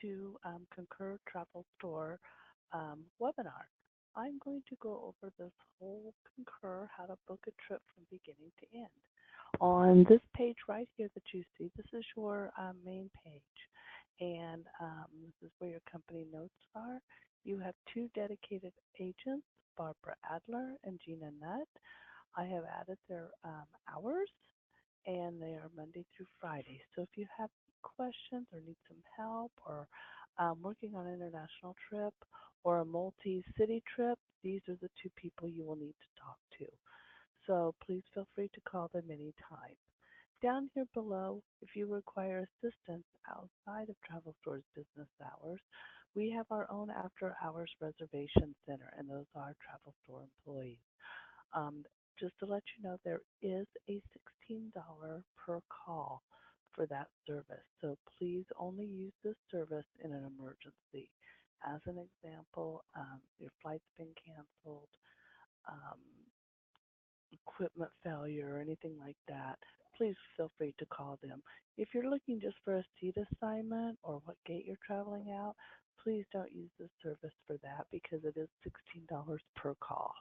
to Concur Travel Store webinar. I'm going to go over this whole Concur, how to book a trip from beginning to end. On this page right here that you see, this is your main page. And this is where your company notes are. You have two dedicated agents, Barbara Adler and Gina Nutt. I have added their hours, and they are Monday through Friday. So if you have questions or need some help or working on an international trip or a multi-city trip, these are the two people you will need to talk to. So please feel free to call them anytime. Down here below, if you require assistance outside of Travel Store's business hours, we have our own after hours reservation center, and those are Travel Store employees. Um, just to let you know, there is a $16 per call for that service. So please only use this service in an emergency. As an example, your flight's been canceled, um, equipment failure, or anything like that, please feel free to call them. If you're looking just for a seat assignment or what gate you're traveling out, please don't use this service for that because it is $16 per call.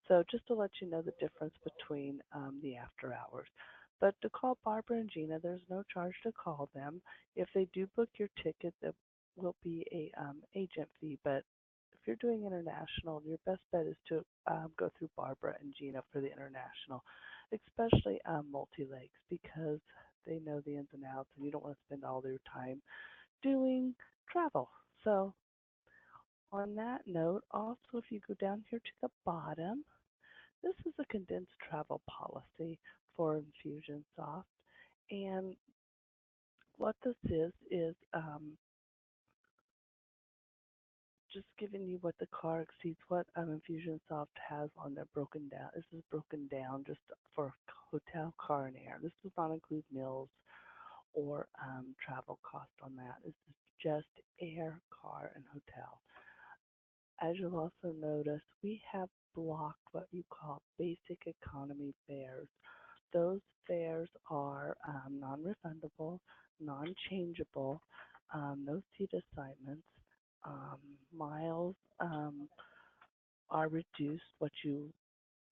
So just to let you know the difference between the after hours. But to call Barbara and Gina, there's no charge to call them. If they do book your ticket, there will be a agent fee. But if you're doing international, your best bet is to go through Barbara and Gina for the international, especially multi-legs, because they know the ins and outs, and you don't want to spend all your time doing travel. So on that note, also if you go down here to the bottom, this is a condensed travel policy for Infusionsoft. And what this is just giving you what the car exceeds what Infusionsoft has on their broken down. This is broken down just for hotel, car, and air. This does not include meals or travel cost on that. This is just air, car, and hotel. As you'll also notice, we have blocked what you call basic economy fares. Those fares are non-refundable, non-changeable, no seat assignments, um, miles are reduced, what you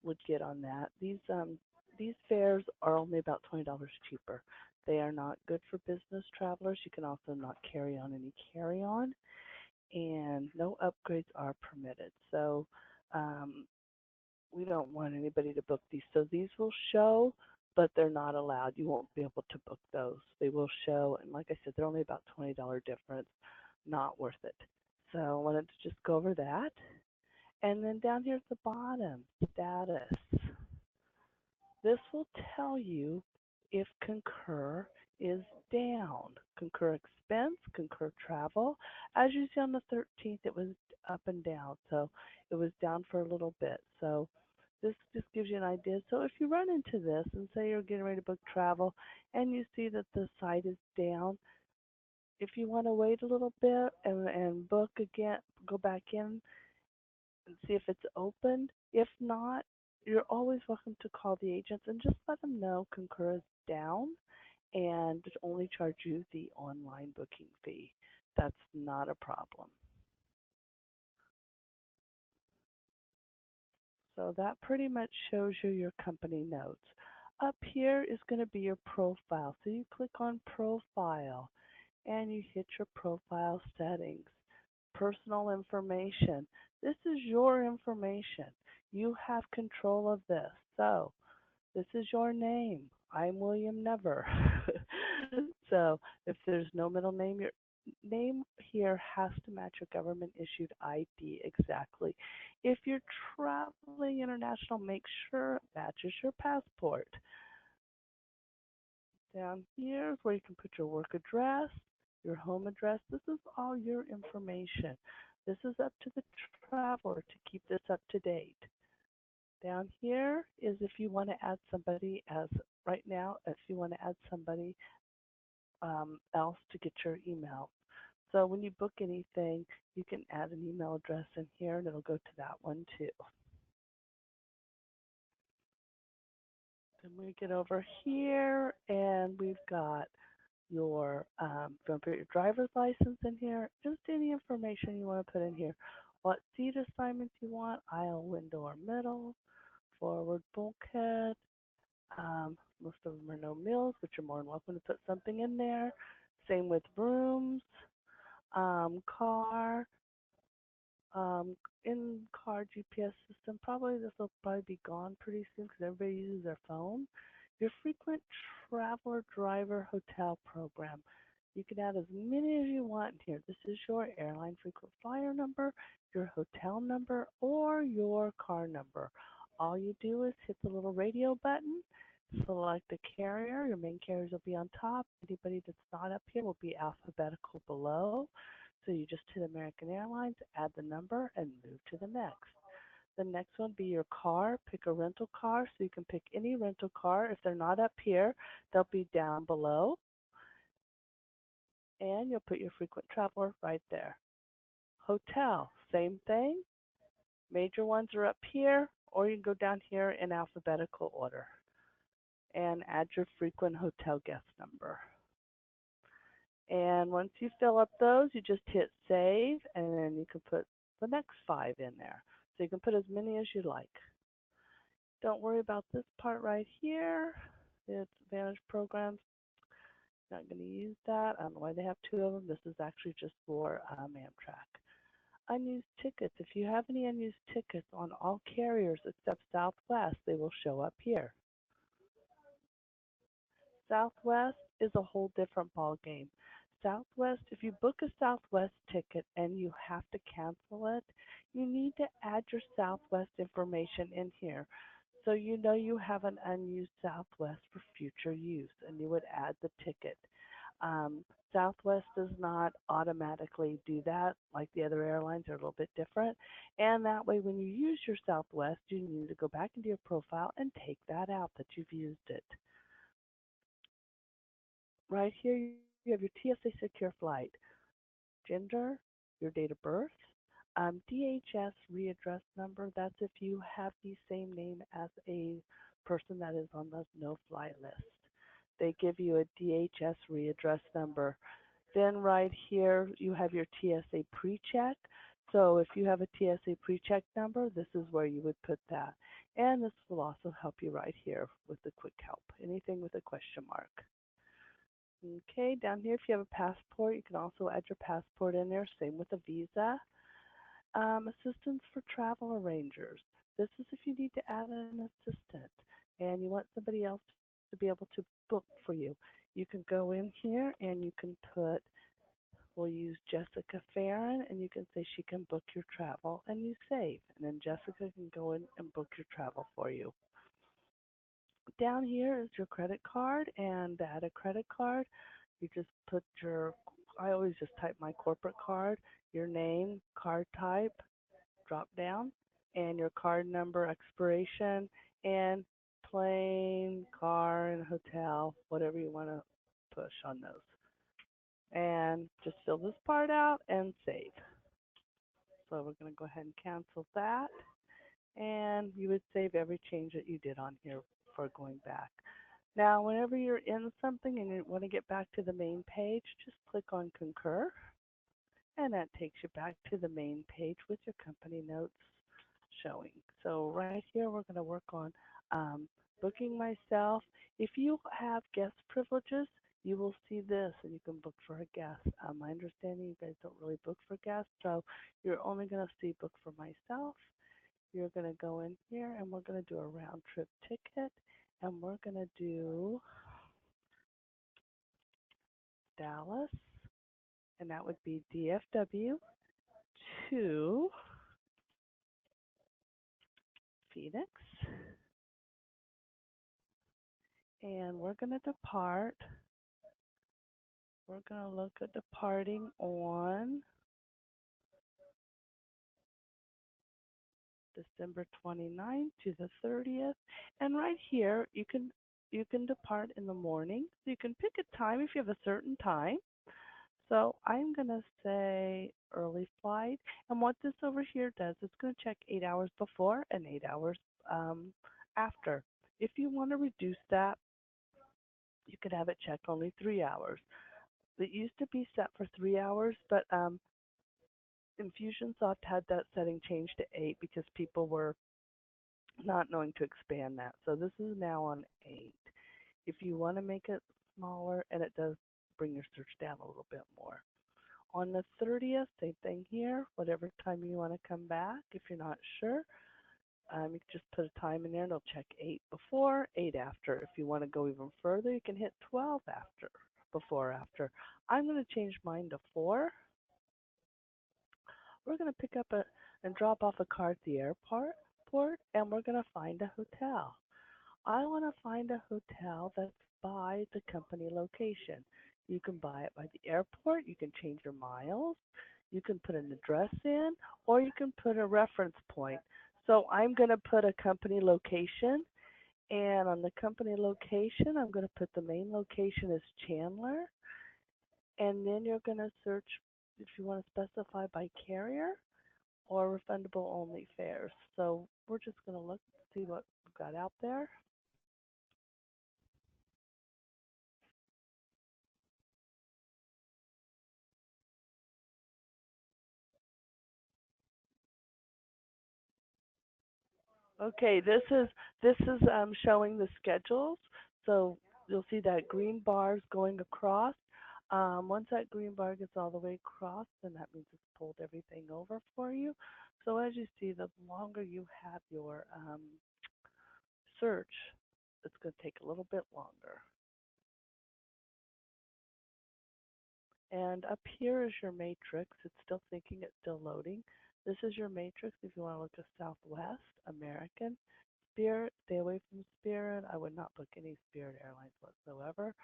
would get on that. These fares are only about $20 cheaper. They are not good for business travelers. You can also not carry on any carry-on, and no upgrades are permitted. So we don't want anybody to book these. So these will show, but they're not allowed. You won't be able to book those. They will show, and like I said, they're only about $20 difference. Not worth it. So I wanted to just go over that. And then down here at the bottom, status. This will tell you if Concur is down. Concur expense, Concur travel. As you see on the 13th, it was up and down. So it was down for a little bit. So this just gives you an idea. So if you run into this and say you're getting ready to book travel and you see that the site is down, if you want to wait a little bit and book again, go back in and see if it's open. If not, you're always welcome to call the agents and just let them know Concur is down and only charge you the online booking fee. That's not a problem. So that pretty much shows you your company notes. Up here is going to be your profile. So you click on profile and you hit your profile settings. Personal information. This is your information. You have control of this. So this is your name. I'm William Never. So if there's no middle name, your name here has to match your government issued ID exactly. If you're traveling international, make sure it matches your passport. Down here is where you can put your work address, your home address. This is all your information. This is up to the traveler to keep this up to date. Down here is if you want to add somebody as right now, if you want to add somebody else to get your email. So when you book anything, you can add an email address in here and it'll go to that one too. Then we get over here and we've got your if you want to put your driver's license in here, just any information you want to put in here. What seat assignments you want, aisle, window, or middle, forward bulkhead. Most of them are no meals, but you're more than welcome to put something in there. Same with rooms, car, um, in-car GPS system. Probably this will probably be gone pretty soon because everybody uses their phone. Your frequent traveler driver hotel program. You can add as many as you want here. This is your airline frequent flyer number, your hotel number, or your car number. All you do is hit the little radio button, select the carrier. Your main carriers will be on top. Anybody that's not up here will be alphabetical below. So you just hit American Airlines, add the number, and move to the next. The next one be your car. Pick a rental car, so you can pick any rental car. If they're not up here, they'll be down below, and you'll put your frequent traveler right there. Hotel, same thing. Major ones are up here, or you can go down here in alphabetical order and add your frequent hotel guest number. And once you fill up those, you just hit save, and then you can put the next 5 in there. So you can put as many as you like. Don't worry about this part right here. It's Advantage programs. Not going to use that. I don't know why they have 2 of them. This is actually just for Amtrak. Unused tickets. If you have any unused tickets on all carriers except Southwest, they will show up here. Southwest is a whole different ball game. Southwest, if you book a Southwest ticket and you have to cancel it, you need to add your Southwest information in here. So you know you have an unused Southwest for future use, and you would add the ticket. Southwest does not automatically do that, like the other airlines are a little bit different. And that way, when you use your Southwest, you need to go back into your profile and take that out that you've used it. Right here, you have your TSA secure flight, gender, your date of birth, DHS readdress number. That's if you have the same name as a person that is on the no-fly list. They give you a DHS readdress number. Then right here, you have your TSA pre-check. So if you have a TSA pre-check number, this is where you would put that. And this will also help you right here with the quick help, anything with a question mark. Okay, down here, if you have a passport, you can also add your passport in there. Same with a visa. Assistance for travel arrangers. This is if you need to add an assistant and you want somebody else to be able to book for you. You can go in here and you can put, we'll use Jessica Farron, and you can say she can book your travel, and you save. And then Jessica can go in and book your travel for you. Down here is your credit card, and to add a credit card, you just put your, I always just type my corporate card, your name, card type, drop down, and your card number, expiration, and plane, car, and hotel, whatever you want to push on those. And just fill this part out and save. So we're going to go ahead and cancel that. And you would save every change that you did on here for going back. Now, whenever you're in something and you want to get back to the main page, just click on Concur, and that takes you back to the main page with your company notes showing. So right here, we're going to work on booking myself. If you have guest privileges, you will see this, and you can book for a guest. My understanding, you guys don't really book for guests, so you're only going to see book for myself. You're going to go in here, and we're going to do a round trip ticket, and we're going to do Dallas, and that would be DFW to Phoenix. And we're going to depart. We're going to look at departing on December 29th to the 30th. And right here, you can depart in the morning. So you can pick a time if you have a certain time. So I'm going to say early flight. And what this over here does, it's going to check 8 hours before and 8 hours after. If you want to reduce that, You could have it check only 3 hours. It used to be set for 3 hours, but Infusionsoft had that setting changed to 8 because people were not knowing to expand that. So this is now on 8. If you want to make it smaller, and it does bring your search down a little bit more. On the 30th, same thing here. Whatever time you want to come back, if you're not sure, you can just put a time in there, and it'll check 8 before, 8 after. If you want to go even further, you can hit 12 after, before, after. I'm going to change mine to 4. We're going to pick up and drop off a car at the airport, and we're going to find a hotel. I want to find a hotel that's by the company location. You can buy it by the airport, you can change your miles, you can put an address in, or you can put a reference point. So I'm going to put a company location, and on the company location, I'm going to put the main location as Chandler, and then you're going to search if you want to specify by carrier or refundable only fares. So we're just going to look, see what we've got out there. Okay, this is showing the schedules. So you'll see that green bar is going across. Once that green bar gets all the way across, then that means it's pulled everything over for you. So as you see, the longer you have your search, it's going to take a little bit longer. And up here is your matrix. It's still thinking, it's still loading. This is your matrix if you want to look at Southwest, American, Spirit. Stay away from Spirit. I would not book any Spirit Airlines whatsoever.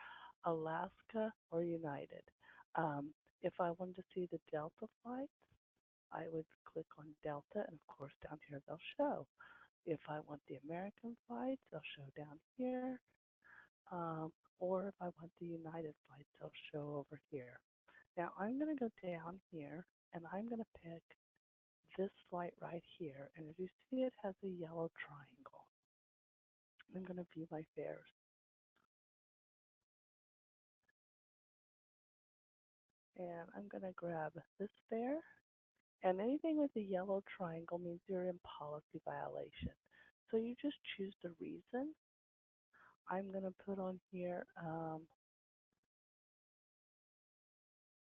Alaska or United. Um, if I wanted to see the Delta flights, I would click on Delta, and of course down here they'll show. If I want the American flights, they'll show down here. Or if I want the United flights, they'll show over here. Now I'm going to go down here, and I'm going to pick this flight right here. And as you see, it has a yellow triangle. I'm going to view my fares. And I'm going to grab this fare. And anything with a yellow triangle means you're in policy violation. So you just choose the reason. I'm going to put on here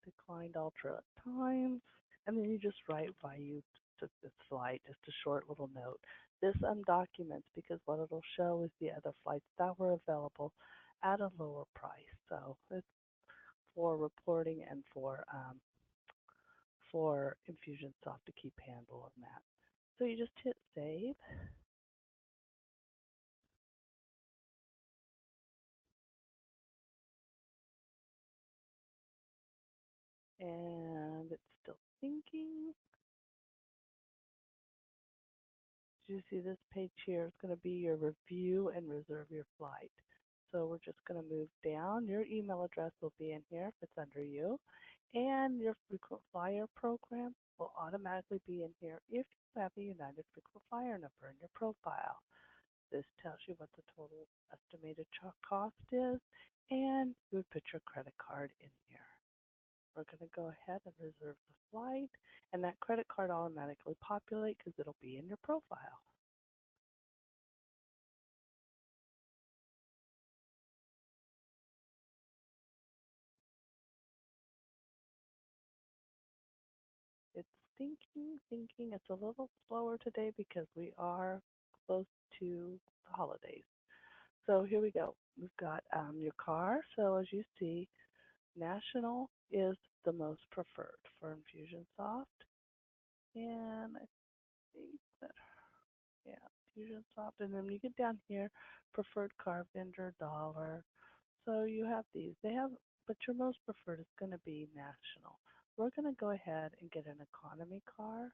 declined alternate times. And then you just write why you took this flight, just a short little note. This documents because what it'll show is the other flights that were available at a lower price. So it's for reporting and for Infusionsoft to keep handle of that. So you just hit save, and it's still thinking. You see this page here is going to be your review and reserve your flight. So we're just going to move down. Your email address will be in here if it's under you. And your frequent flyer program will automatically be in here if you have a United frequent flyer number in your profile. This tells you what the total estimated cost is, and you would put your credit card in here. We're going to go ahead and reserve the flight, and that credit card automatically populate because it'll be in your profile. It's thinking. It's a little slower today because we are close to the holidays. So here we go. We've got your car. So as you see, National is the most preferred for Infusionsoft. And I think that, yeah, Infusionsoft. And then you get down here, preferred car vendor, dollar. So you have these. They have, but your most preferred is going to be National. We're going to go ahead and get an economy car.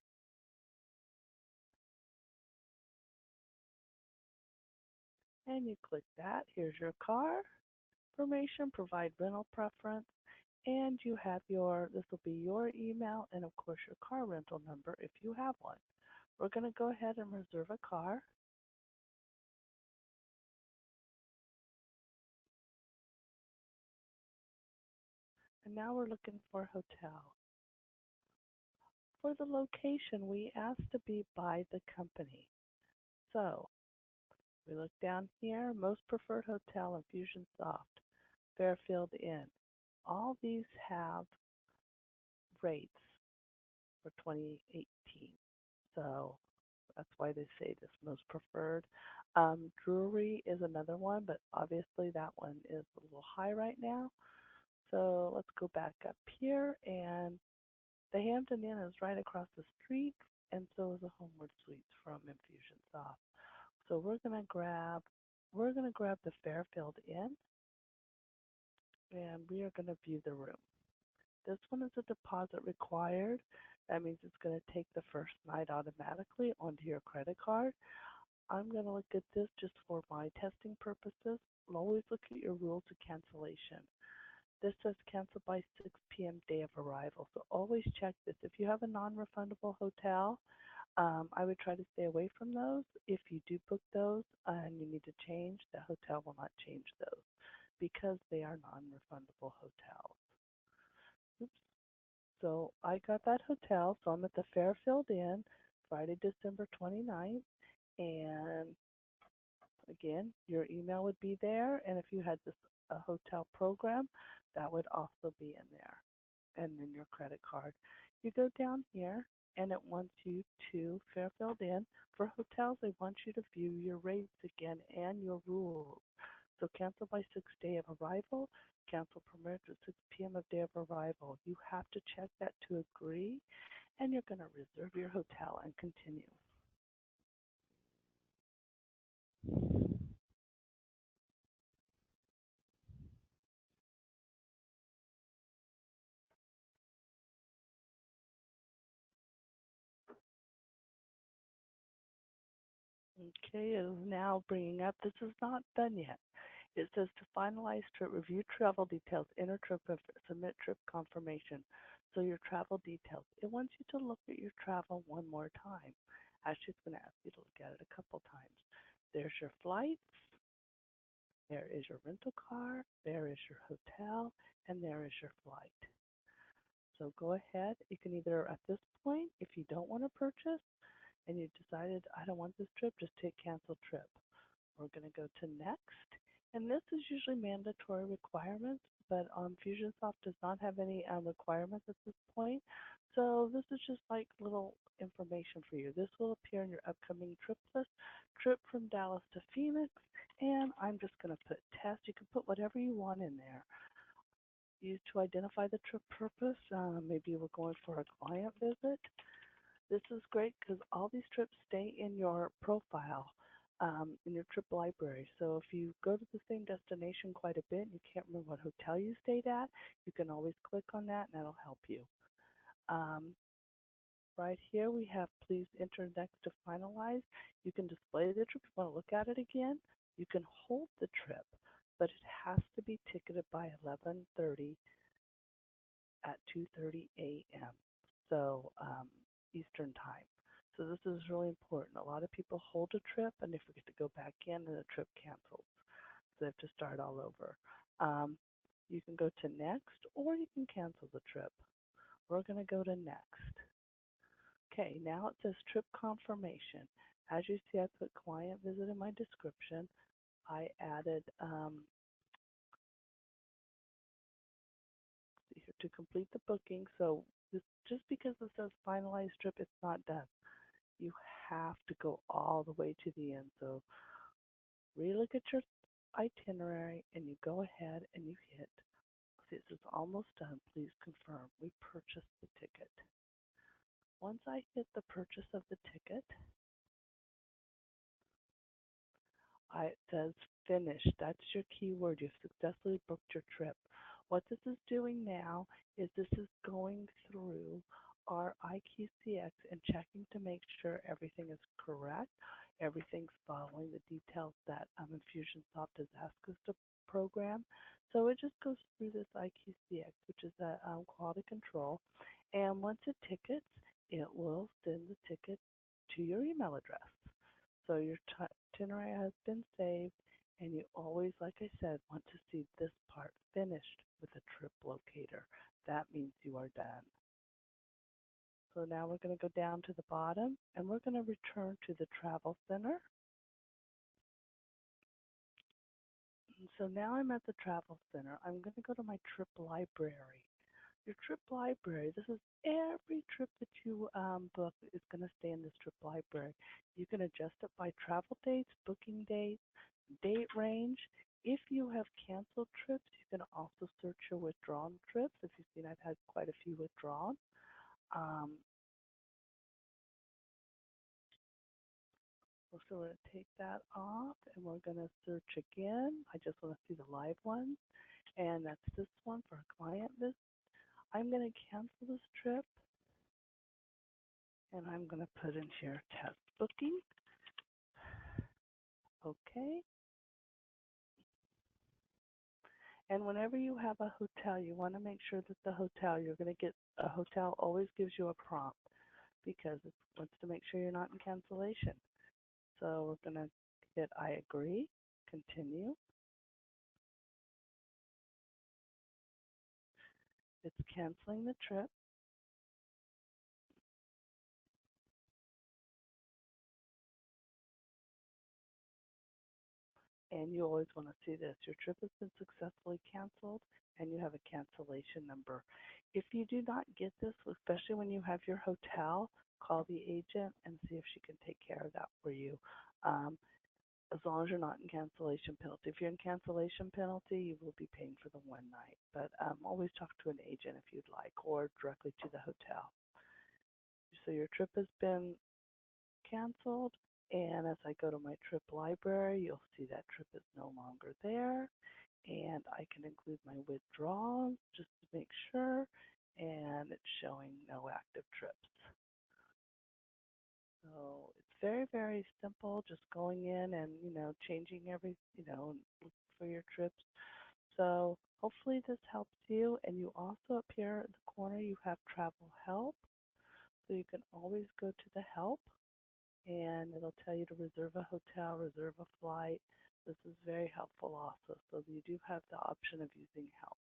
And you click that. Here's your car information, provide rental preference, and you have this will be your email and of course your car rental number if you have one. We're going to go ahead and reserve a car. And now we're looking for hotel. For the location, we asked to be by the company. So we look down here, most preferred hotel, Infusionsoft, Fairfield Inn. All these have rates for 2018. So that's why they say this most preferred. Drury is another one, but obviously that one is a little high right now. So let's go back up here, and the Hampton Inn is right across the street, and so is the Homeward Suites from Infusionsoft. So we're gonna grab the Fairfield Inn, and we are gonna view the room. This one is a deposit required. That means it's going to take the first night automatically onto your credit card. I'm going to look at this just for my testing purposes. Always look at your rules of cancellation. This says cancel by 6 p.m. day of arrival. So always check this. If you have a non-refundable hotel, I would try to stay away from those. If you do book those and you need to change, the hotel will not change those because they are non-refundable hotels. Oops. So I got that hotel, so I'm at the Fairfield Inn, Friday, December 29th, and again, your email would be there, and if you had this a hotel program, that would also be in there, and then your credit card. You go down here, and it wants you to Fairfield Inn. For hotels, they want you to view your rates again and your rules. So cancel by 6 day of arrival, cancel permit at 6 p.m. of day of arrival. You have to check that to agree, and you're going to reserve your hotel and continue. Okay, it is now bringing up. This is not done yet. It says to finalize trip, review travel details, enter trip, submit trip confirmation. So your travel details. It wants you to look at your travel one more time. Actually, it's going to ask you to look at it a couple times. There's your flights, there is your rental car, there is your hotel, and there is your flight. So go ahead. You can either, at this point, if you don't want to purchase and you decided, I don't want this trip, just hit cancel trip. We're going to go to next. And this is usually mandatory requirements, but Fusionsoft does not have any requirements at this point. So this is just like little information for you. This will appear in your upcoming trip list, trip from Dallas to Phoenix, and I'm just going to put test. You can put whatever you want in there. Used to identify the trip purpose. Maybe we're going for a client visit. This is great because all these trips stay in your profile, in your trip library. So if you go to the same destination quite a bit and you can't remember what hotel you stayed at, you can always click on that and that'll help you. Um, right here we have please enter next to finalize. You can display the trip. If you want to look at it again, you can hold the trip, but it has to be ticketed by 11:30 at 2:30 a.m. So Eastern time. So this is really important. A lot of people hold a trip and they forget to go back in, and the trip cancels. So they have to start all over. Um, you can go to next, or you can cancel the trip. We're going to go to next. Okay, now it says trip confirmation. As you see, I put client visit in my description. I added here to complete the booking. So this, just because it says finalized trip, it's not done. You have to go all the way to the end. So relook at your itinerary and you go ahead and you hit, this is almost done, please confirm. We purchased the ticket. Once I hit the purchase of the ticket, it says finish. That's your keyword. You've successfully booked your trip. What this is doing now is this is going through our IQCX and checking to make sure everything is correct, everything's following the details that Infusionsoft has asked us to program. So it just goes through this IQCX, which is a quality control, and once it tickets, it will send the ticket to your email address. So your itinerary has been saved, And you always, like I said, want to see this part finished with a trip locator. That means you are done. So now we're going to go down to the bottom and we're going to return to the Travel Center. So now I'm at the Travel Center. I'm going to go to my trip library. Your trip library, this is every trip that you book is going to stay in this trip library. You can adjust it by travel dates, booking dates, date range. If you have canceled trips, you can also search your withdrawn trips. If you've seen, I've had quite a few withdrawn. Um, so we're going to take that off and we're going to search again. I just want to see the live ones. And that's this one for a client visit. I'm going to cancel this trip and I'm going to put in here test booking. Okay. And whenever you have a hotel, you want to make sure that the hotel, you're going to get a hotel always gives you a prompt because it wants to make sure you're not in cancellation. So we're going to hit I agree, continue. It's canceling the trip. And you always want to see this. Your trip has been successfully canceled and you have a cancellation number. If you do not get this, especially when you have your hotel, call the agent and see if she can take care of that for you. Um, as long as you're not in cancellation penalty. If you're in cancellation penalty, you will be paying for the one night. But always talk to an agent if you'd like, or directly to the hotel. So your trip has been canceled, and as I go to my trip library, you'll see that trip is no longer there. And I can include my withdrawals just to make sure, and it's showing no active trips. So it's very, very simple, just going in and, changing for your trips. So hopefully this helps you. And you also up here in the corner, you have travel help. So you can always go to the help and it'll tell you to reserve a hotel, reserve a flight. This is very helpful also. So you do have the option of using help.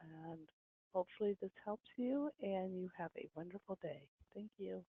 And hopefully this helps you and you have a wonderful day. Thank you.